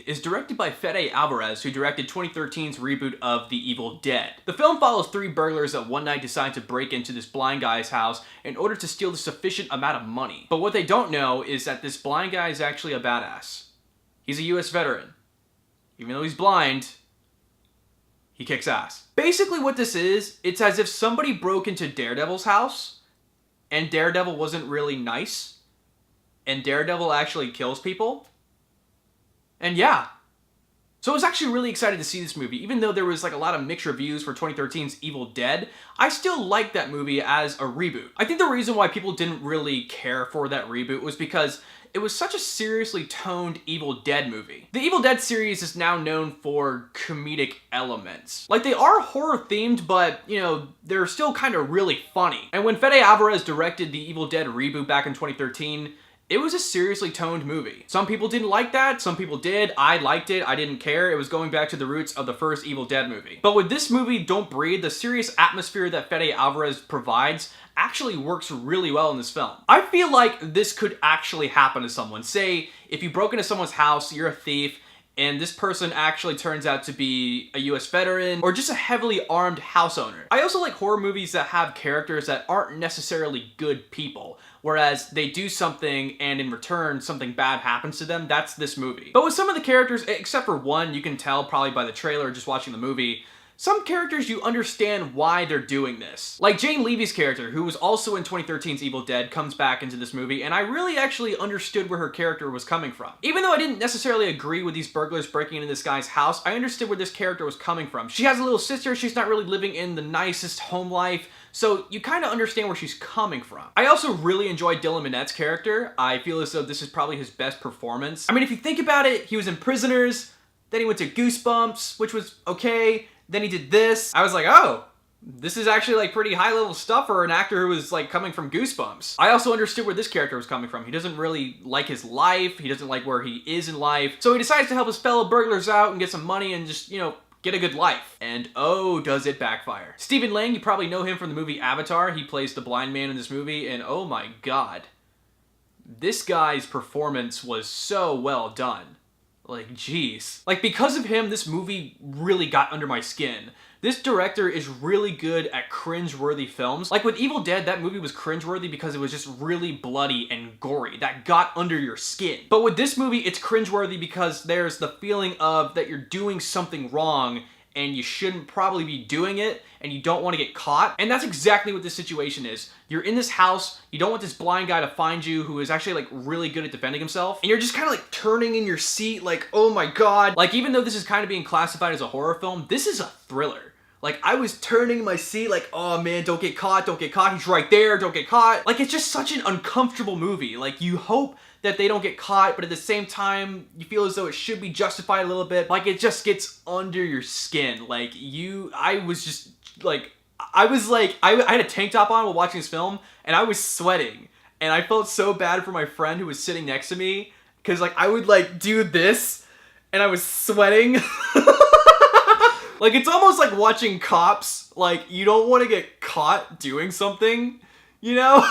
is directed by Fede Alvarez, who directed 2013's reboot of The Evil Dead. The film follows 3 burglars that one night decide to break into this blind guy's house in order to steal the sufficient amount of money. But what they don't know is that this blind guy is actually a badass. He's a US veteran. Even though he's blind, he kicks ass. Basically what this is, it's as if somebody broke into Daredevil's house, and Daredevil wasn't really nice, and Daredevil actually kills people. And yeah. So I was actually really excited to see this movie. Even though there was like a lot of mixed reviews for 2013's Evil Dead, I still liked that movie as a reboot. I think the reason why people didn't really care for that reboot was because it was such a seriously toned Evil Dead movie. The Evil Dead series is now known for comedic elements. Like, they are horror themed, but, you know, they're still kind of really funny. And when Fede Alvarez directed the Evil Dead reboot back in 2013, it was a seriously toned movie. Some people didn't like that, some people did. I liked it, I didn't care. It was going back to the roots of the first Evil Dead movie. But with this movie, Don't Breathe, the serious atmosphere that Fede Alvarez provides actually works really well in this film. I feel like this could actually happen to someone. Say, if you broke into someone's house, you're a thief, and this person actually turns out to be a US veteran or just a heavily armed house owner. I also like horror movies that have characters that aren't necessarily good people, whereas they do something and in return something bad happens to them. That's this movie. But with some of the characters, except for one, you can tell probably by the trailer or just watching the movie, some characters you understand why they're doing this. Like Jane Levy's character, who was also in 2013's Evil Dead, comes back into this movie, and I really actually understood where her character was coming from. Even though I didn't necessarily agree with these burglars breaking into this guy's house, I understood where this character was coming from. She has a little sister, she's not really living in the nicest home life, so you kind of understand where she's coming from. I also really enjoyed Dylan Minnette's character. I feel as though this is probably his best performance. I mean, if you think about it, he was in Prisoners, then he went to Goosebumps, which was okay. Then he did this. I was like, oh, this is actually like pretty high level stuff for an actor who was like coming from Goosebumps. I also understood where this character was coming from. He doesn't really like his life. He doesn't like where he is in life. So he decides to help his fellow burglars out and get some money and just, you know, get a good life. And oh, does it backfire. Stephen Lang, you probably know him from the movie Avatar. He plays the blind man in this movie, and oh my god. This guy's performance was so well done. Like, jeez. Like, because of him, this movie really got under my skin. This director is really good at cringe-worthy films. Like with Evil Dead, that movie was cringe-worthy because it was just really bloody and gory. That got under your skin. But with this movie, it's cringe-worthy because there's the feeling of that you're doing something wrong and you shouldn't probably be doing it, and you don't want to get caught. And that's exactly what this situation is. You're in this house, you don't want this blind guy to find you who is actually like really good at defending himself, and you're just kind of like turning in your seat like, oh my god. Like, even though this is kind of being classified as a horror film, this is a thriller. Like, I was turning my seat like, oh man, don't get caught, he's right there, don't get caught. Like, it's just such an uncomfortable movie. Like, you hope that they don't get caught, but at the same time, you feel as though it should be justified a little bit. Like, it just gets under your skin. Like, I had a tank top on while watching this film, and I was sweating. And I felt so bad for my friend who was sitting next to me, because, like, I would, like, do this, and I was sweating. Like, it's almost like watching Cops. Like, you don't want to get caught doing something, you know?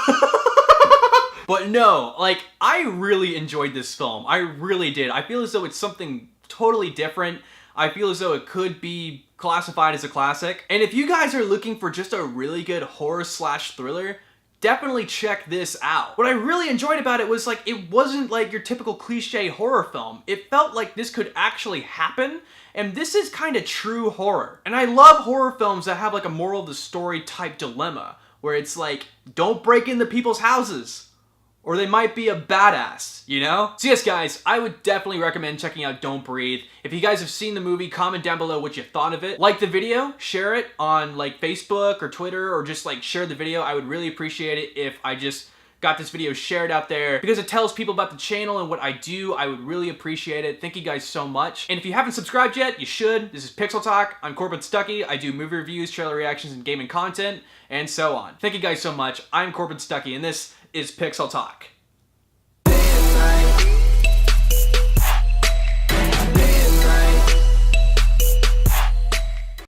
But no, like, I really enjoyed this film. I really did. I feel as though it's something totally different. I feel as though it could be classified as a classic. And if you guys are looking for just a really good horror/thriller, definitely check this out. What I really enjoyed about it was, like, it wasn't like your typical cliche horror film. It felt like this could actually happen, and this is kind of true horror. And I love horror films that have like a moral of the story type dilemma, where it's like, don't break into people's houses, or they might be a badass, you know? So yes, guys, I would definitely recommend checking out Don't Breathe. If you guys have seen the movie, comment down below what you thought of it. Like the video, share it on like Facebook or Twitter, or just like share the video. I would really appreciate it if I just got this video shared out there, because it tells people about the channel and what I do. I would really appreciate it. Thank you guys so much. And if you haven't subscribed yet, you should. This is PixelTalk. I'm Corbin Stuckey. I do movie reviews, trailer reactions, and gaming content, and so on. Thank you guys so much. I'm Corbin Stuckey, and this is PixelTalk.